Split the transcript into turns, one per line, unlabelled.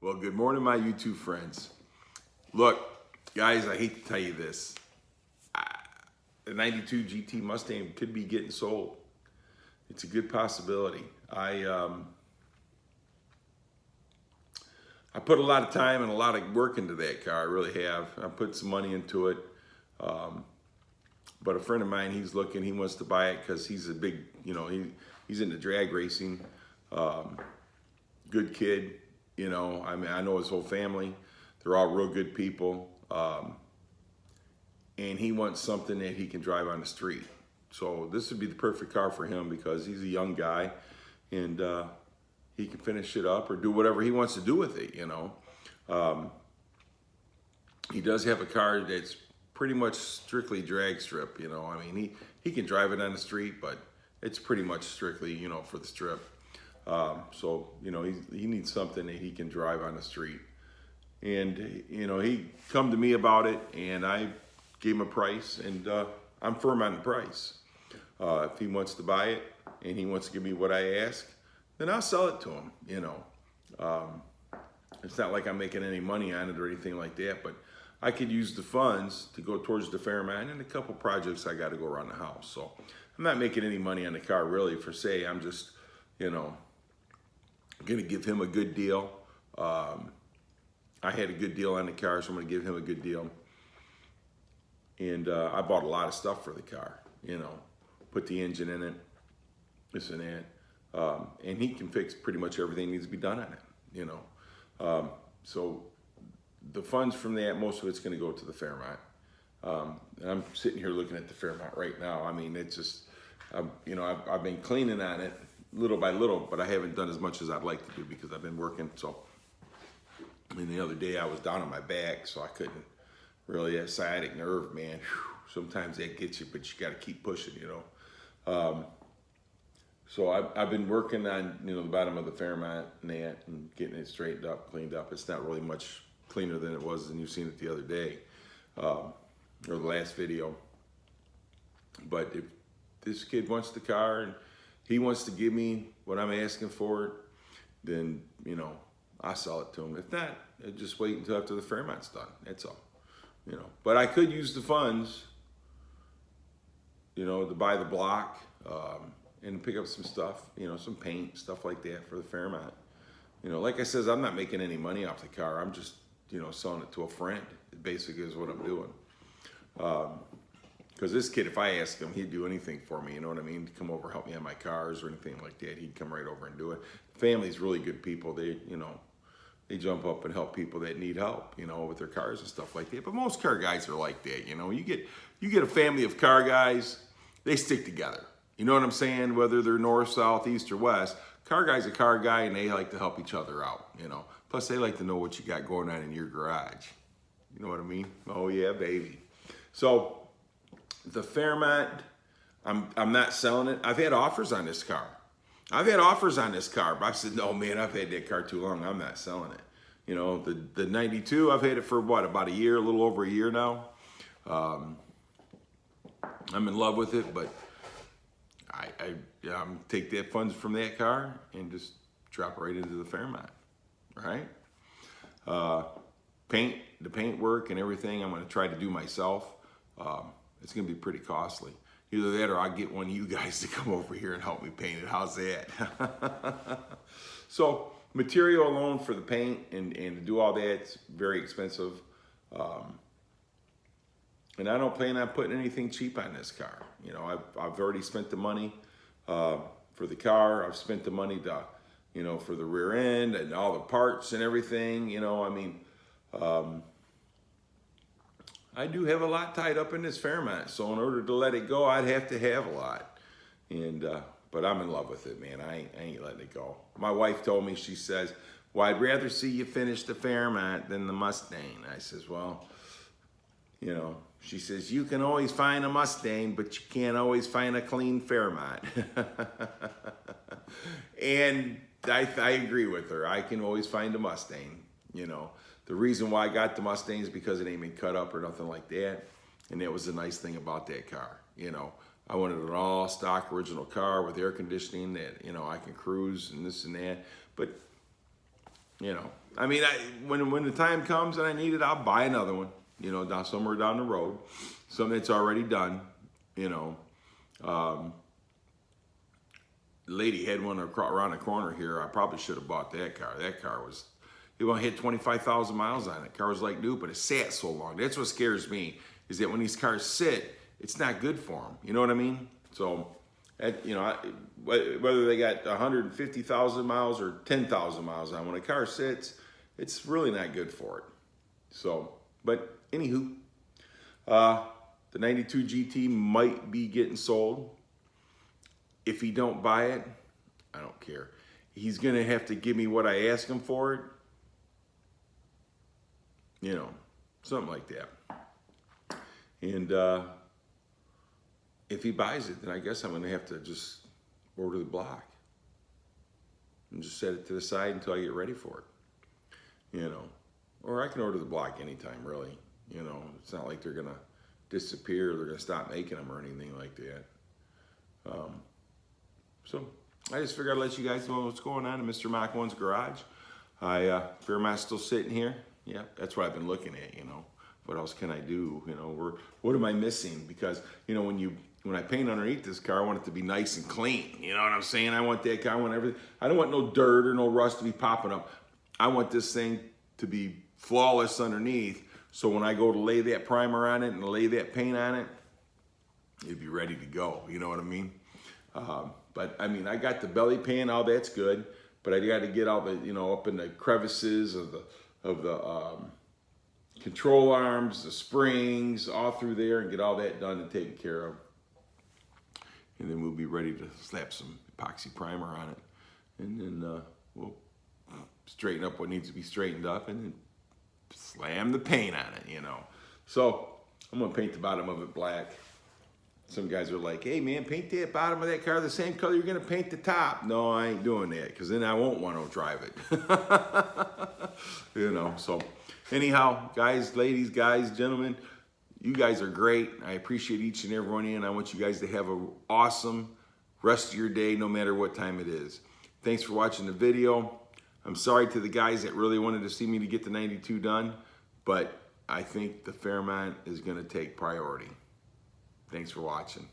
Well, good morning, my YouTube friends. Look, guys, I hate to tell you this. The 92 GT Mustang could be getting sold. It's a good possibility. I put a lot of time and a lot of work into that car. I really have. I put some money into it. But a friend of mine, he's looking. He wants to buy it because he's a big, he's into drag racing. Good kid. I mean, I know his whole family. They're all real good people. And he wants something that he can drive on the street. So this would be the perfect car for him because he's a young guy and he can finish it up or do whatever he wants to do with it, He does have a car that's pretty much strictly drag strip, I mean, he can drive it on the street, but it's pretty much strictly, for the strip. So, he needs something that he can drive on the street. And, he come to me about it and I gave him a price and I'm firm on the price. If he wants to buy it and he wants to give me what I ask, then I'll sell it to him, It's not like I'm making any money on it or anything like that, but I could use the funds to go towards the Fairmont and a couple projects I got to go around the house. So I'm not making any money on the car really for say. I'm just, going to give him a good deal. I had a good deal on the car, so I'm going to give him a good deal. And I bought a lot of stuff for the car, put the engine in it, this and that. And he can fix pretty much everything that needs to be done on it, So the funds from that, most of it's going to go to the Fairmont. And I'm sitting here looking at the Fairmont right now. I mean, it's just, I've been cleaning on it little by little, but I haven't done as much as I'd like to do because I've been working. So, the other day I was down on my back, so I couldn't really, that sciatic nerve, man, whew, sometimes that gets you, but you got to keep pushing, So I've been working on, the bottom of the Fairmont and that and getting it straightened up, cleaned up. It's not really much cleaner than it was than you've seen it the other day, or the last video. But if this kid wants the car and he wants to give me what I'm asking for it, then, I'll sell it to him. If not, I'll just wait until after the Fairmont's done. That's all. But I could use the funds, to buy the block and pick up some stuff, some paint, stuff like that for the Fairmont. Like I says, I'm not making any money off the car. I'm just, selling it to a friend. It basically is what I'm doing. Because this kid, if I ask him, he'd do anything for me, you know what I mean? To come over, help me on my cars or anything like that. He'd come right over and do it. Family's really good people. They jump up and help people that need help, with their cars and stuff like that. But most car guys are like that, You get a family of car guys, they stick together. You know what I'm saying? Whether they're north, south, east, or west, car guy's a car guy, and they like to help each other out, Plus, they like to know what you got going on in your garage. You know what I mean? Oh yeah, baby. So the Fairmont, I'm not selling it. I've had offers on this car. But I said, no, man, I've had that car too long. I'm not selling it. The 92, I've had it for what, about a year, a little over a year now. I'm in love with it, but I'm take that funds from that car and just drop right into the Fairmont, right? The paint work and everything, I'm going to try to do myself. It's going to be pretty costly. Either that or I'll get one of you guys to come over here and help me paint it. How's that? So material alone for the paint and to do all that, it's very expensive. And I don't plan on putting anything cheap on this car. I've already spent the money for the car. I've spent the money to, for the rear end and all the parts and everything. I do have a lot tied up in this Fairmont, so in order to let it go, I'd have to have a lot. And but I'm in love with it, man. I ain't letting it go. My wife told me, she says, well, I'd rather see you finish the Fairmont than the Mustang. I says, well, she says, you can always find a Mustang, but you can't always find a clean Fairmont. And I agree with her. I can always find a Mustang, The reason why I got the Mustang is because it ain't been cut up or nothing like that. And that was the nice thing about that car. I wanted an all stock original car with air conditioning that, I can cruise and this and that. But You know, I mean, when the time comes and I need it, I'll buy another one. You know, down somewhere down the road, something that's already done. You know, the lady had one around the corner here. I probably should have bought that car. That car was, it only hit 25,000 miles on it. Car was like new, but it sat so long. That's what scares me, is that when these cars sit, it's not good for them. You know what I mean? So, you know, whether they got 150,000 miles or 10,000 miles on, when a car sits, it's really not good for it. So, but anywho, the 92 GT might be getting sold. If he don't buy it, I don't care. He's gonna have to give me what I ask him for it. You know, something like that. And if he buys it, then I guess I'm gonna have to just order the block and just set it to the side until I get ready for it. You know, or I can order the block anytime, really. You know, it's not like they're gonna disappear or they're gonna stop making them or anything like that. So I just figured I'd let you guys know what's going on in Mr. Mach 1's garage. Fairmont's still sitting here. Yeah, that's what I've been looking at, you know. What else can I do? You know, what am I missing? Because, you know, when I paint underneath this car, I want it to be nice and clean. You know what I'm saying? I want that car, I want everything. I don't want no dirt or no rust to be popping up. I want this thing to be flawless underneath. So when I go to lay that primer on it and lay that paint on it, it'd be ready to go. You know what I mean? But I mean, I got the belly pan, all that's good, but I got to get all the, you know, up in the crevices of the control arms, the springs, all through there, and get all that done and taken care of. And then we'll be ready to slap some epoxy primer on it, and then we'll straighten up what needs to be straightened up, and then slam the paint on it, you know. So I'm gonna paint the bottom of it black. Some guys are like, hey man, paint that bottom of that car the same color you're gonna paint the top. No, I ain't doing that, because then I won't want to drive it. You know, so anyhow, guys, ladies, guys, gentlemen, you guys are great. I appreciate each and every one of you, and I want you guys to have an awesome rest of your day, no matter what time it is. Thanks for watching the video. I'm sorry to the guys that really wanted to see me to get the 92 done, but I think the Fairmont is gonna take priority. Thanks for watching.